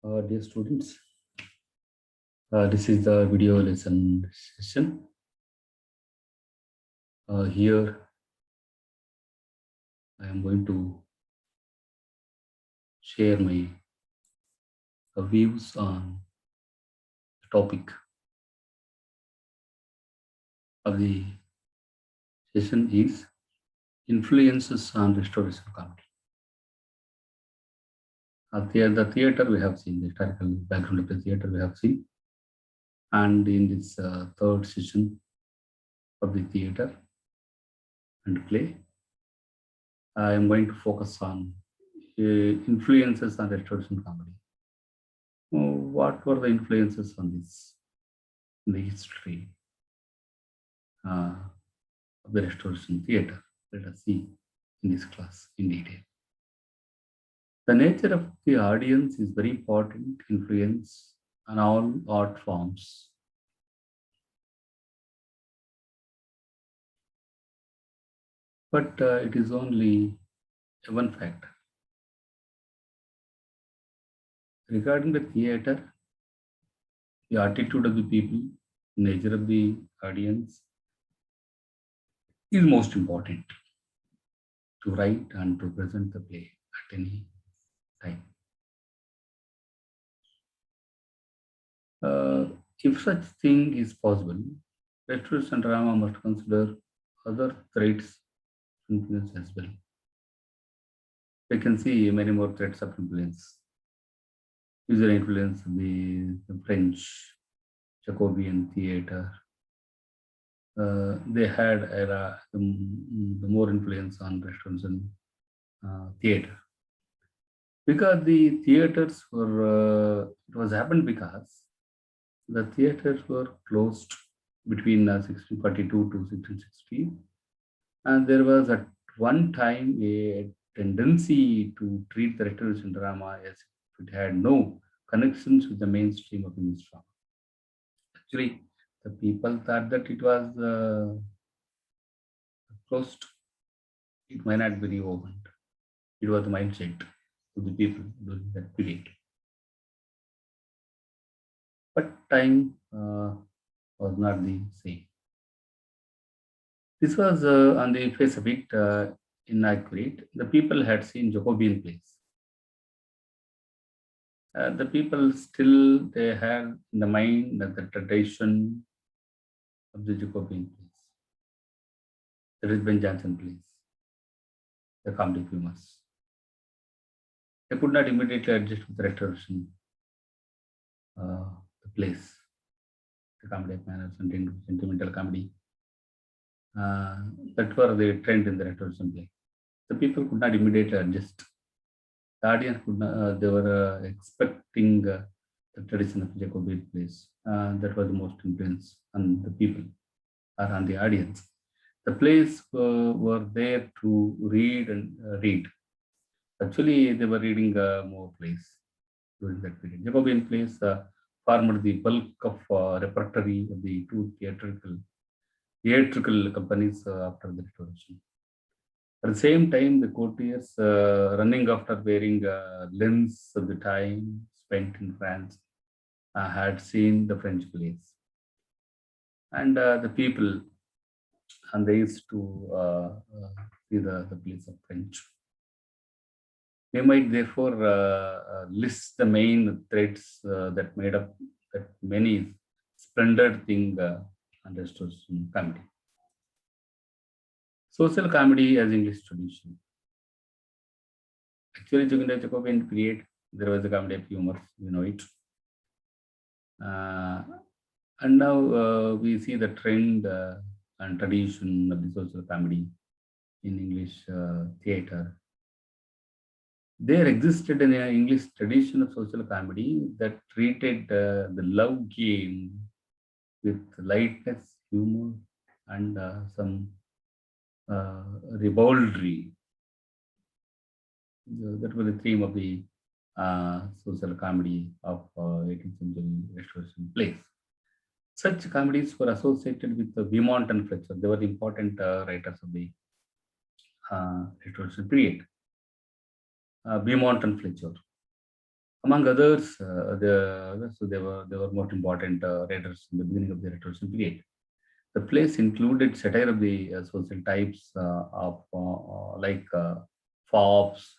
Dear students, this is the video lesson session. Here I am going to share my views on the topic of the session is influences on restoration comedy. The theater we have seen, the historical background of the theater we have seen, and in this third session of the theater and play, I am going to focus on influences on restoration comedy. What were the influences on this in the history of the restoration theater? Let us see in this class in detail. The nature of the audience is very important influence on all art forms. But it is only one factor. Regarding the theater, the attitude of the people, nature of the audience is most important to write and to present the play at any time. If such thing is possible, restoration drama must consider other threats influence as well. We can see many more threats of influence. User influence the French Jacobean theater. They had the more influence on restoration theater. Because the theaters were, it was happened because the theaters were closed between 1642 to 1660. And there was at one time a tendency to treat the restoration drama as if it had no connections with the mainstream of English drama. Actually, the people thought that it was closed. It might not be reopened. It was the mindset of the people during that period. But time was not the same. This was on the face of it inaccurate. The people had seen Jacobean plays. The people still they had in the mind that the tradition of the Jacobean plays. That is Ben Jonson plays, the comedy humors. They could not immediately adjust with the restoration, the plays, the comedy of manners and sentimental comedy. That were the trend in the restoration play. The people could not immediately adjust. The audience could not, they were expecting the tradition of Jacobean plays. That was the most influence on the people or on the audience. The plays were there to read and read. Actually, they were reading more plays during that period. Jacobean plays formed the bulk of repertory of the two theatrical companies after the restoration. At the same time, the courtiers running after wearing lens of the time spent in France had seen the French plays. And the people, and they used to see the plays of French. We might therefore list the main threads that made up that many splendid thing understood in comedy. Social comedy as English tradition. Actually, during the Jacobean period, there was a comedy of humor, you know it. And now we see the trend and tradition of the social comedy in English theater. There existed an English tradition of social comedy that treated the love game with lightness, humor, and some ribaldry. That was the theme of the social comedy of 18th century restoration plays. Such comedies were associated with Beaumont and Fletcher. They were the important writers of the restoration period. Beaumont and Fletcher. Among others, so they were most important writers in the beginning of the Restoration period. The plays included satire of the social types of like fops,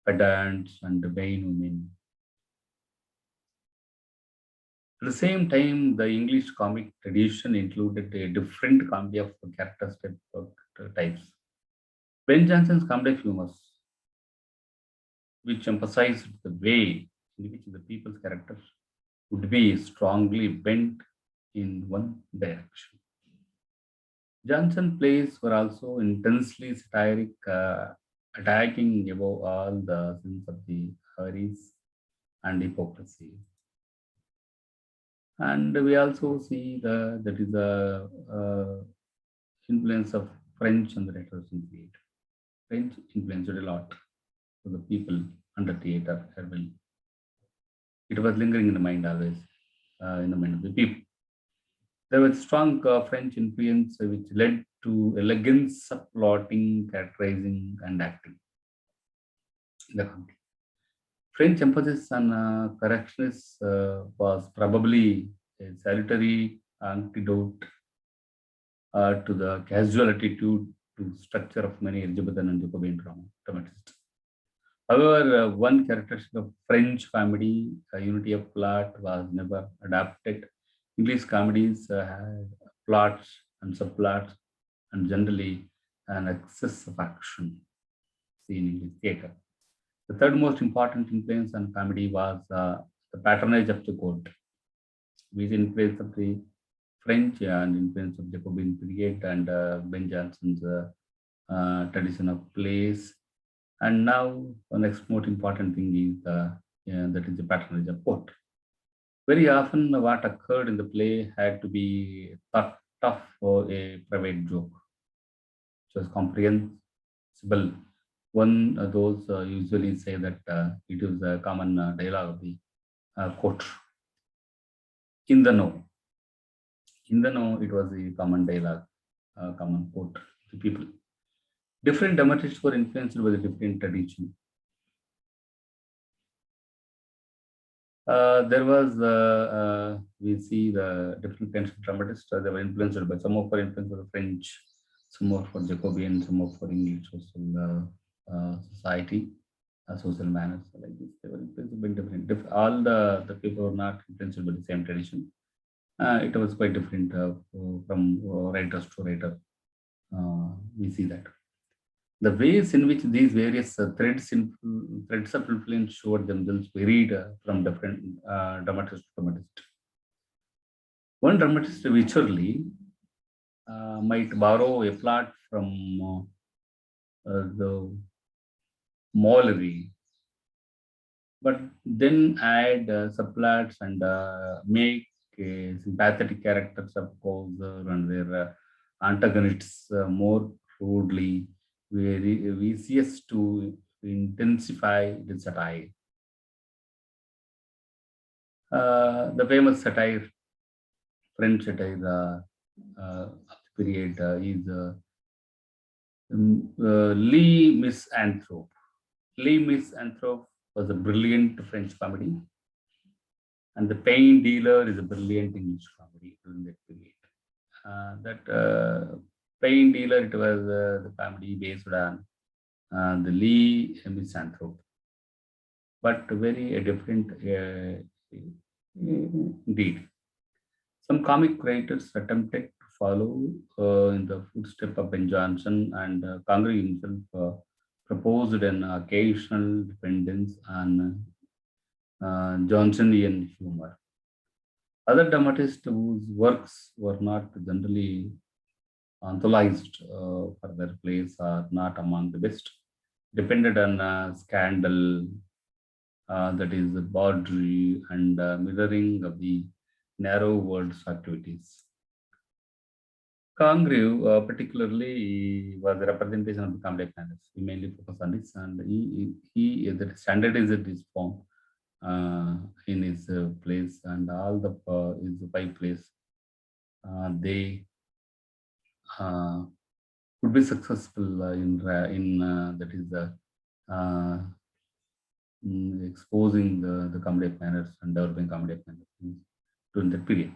pedants, and vain women. At the same time, the English comic tradition included a different comedy of character types. Ben Jonson's comedy humor, which emphasized the way in which the people's characters would be strongly bent in one direction. Johnson plays were also intensely satiric, attacking above all the sins of the avarice and hypocrisy. And we also see that is the influence of French on the Restoration period. French influenced a lot to the people under theatre as well. It was lingering in the mind always, in the mind of the people. There was strong French influence which led to elegance of plotting, characterizing, and acting in the comedy. French emphasis on correctness was probably a salutary antidote to the casual attitude to structure of many Elizabethan and Jacobean dramatists. However, one characteristic of French comedy, unity of plot, was never adapted. English comedies had plots and subplots, and generally an excess of action seen in English theatre. The third most important influence on comedy was the patronage of the court, with influence of the French and influence of Jacobean period and Ben Jonson's tradition of plays. And now the next most important thing is that is the patronage of court. Very often, what occurred in the play had to be thought of for a private joke, which was comprehensible. One those usually say that it is a common dialogue of the court. In the know, in the know, it was the common dialogue, common quote to people. Different dramatists were influenced by the different tradition. There was we see the different kinds of dramatists. They were influenced by some of were influenced by the French, some more for Jacobean, some more for English social society, social manners like this. They were influenced by different. All the people were not influenced by the same tradition. It was quite different from writers to writer. We see that. The ways in which these various threads of influence showed themselves varied from different dramatist to dramatist. One dramatist virtually might borrow a plot from the Maulery, but then add subplots and make sympathetic characters of Causer and their antagonists more rudely vicious to intensify the satire. The famous satire, French satire of the period is Lee Misanthrope. Lee Misanthrope was a brilliant French comedy, and The Pain Dealer is a brilliant English comedy during that period. That Pain Dealer, it was the comedy based on the Lee Misanthrope, but very different indeed. Some comic writers attempted to follow in the footsteps of Ben Jonson, and Congreve himself proposed an occasional dependence on Johnsonian humor. Other dramatists whose works were not generally anthologized for their plays are not among the best. Depended on scandal, that is bawdry and mirroring of the narrow world's activities. Congreve, particularly, was a representation of the comedy planners. He mainly focused on this, and he that standardized this form in his plays, and all the his five plays, they could be successful in that is exposing the comedy of manners and developing comedy of manners during that period.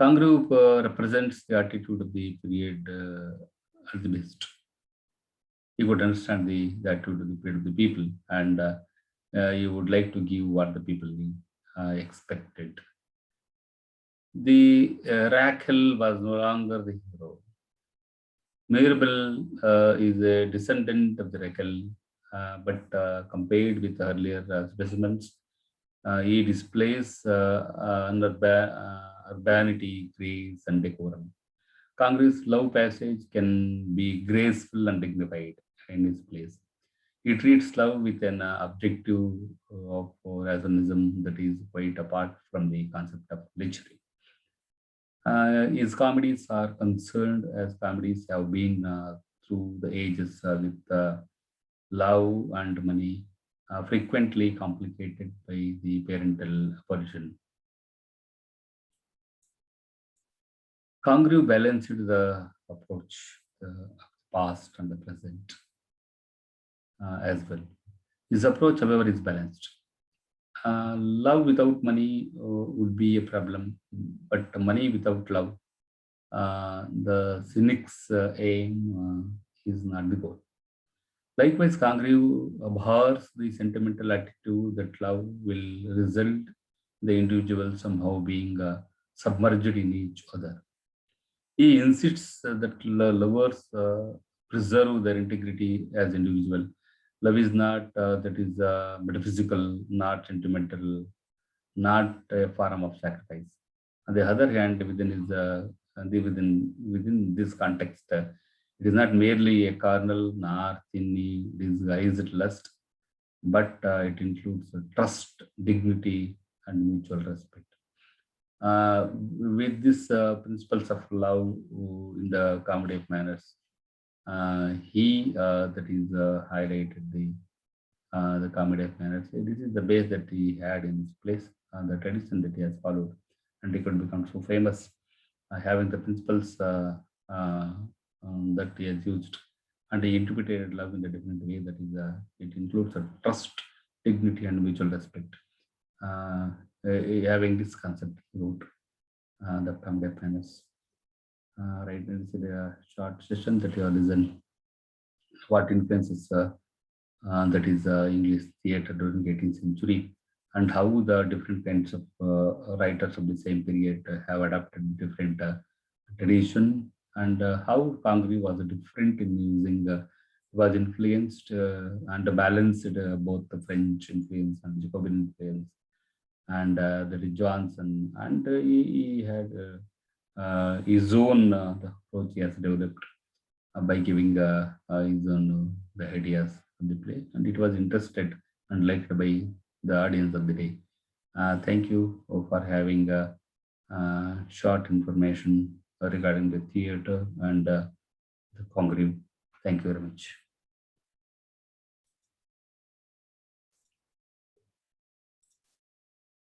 Kangroup represents the attitude of the period at the best. He would understand the attitude of the people, and you would like to give what the people expected. The Rakhel was no longer the hero. Mirabel is a descendant of the Rakhel, but compared with earlier specimens, he displays urbanity, grace, and decorum. Congress' love passage can be graceful and dignified in its place. He treats love with an objective of rationalism that is quite apart from the concept of lechery. His comedies are concerned as comedies have been through the ages with love and money, frequently complicated by the parental opposition. Congreve balanced the approach of the past and the present as well. His approach, however, is balanced. Love without money would be a problem, but money without love, the cynic's aim is not the goal. Likewise, Congreve abhors the sentimental attitude that love will result the individual somehow being submerged in each other. He insists that lovers preserve their integrity as individual. Love is not that is metaphysical, not sentimental, not a form of sacrifice. On the other hand, within this context, it is not merely a carnal nor thinly disguised lust, but it includes trust, dignity, and mutual respect. With these principles of love in the comedy of manners, he that is highlighted the comedy of manners. This is the base that he had in his place, the tradition that he has followed, and he could become so famous, having the principles that he has used, and he interpreted love in a different way. That is, it includes a trust, dignity, and mutual respect. Having this concept, he wrote the comedy of manners. Right, this is a short session that you have listened. What influences that is English theatre during 18th century, and how the different kinds of writers of the same period have adapted different tradition, and how Congreve was different in using, was influenced and balanced both the French influence and Jacobin influence, and that is Johnson, and he had his own the approach he has developed by giving his own the ideas of the play, and it was interested and liked by the audience of the day. Thank you for having short information regarding the theater and the Congreve. Thank you very much.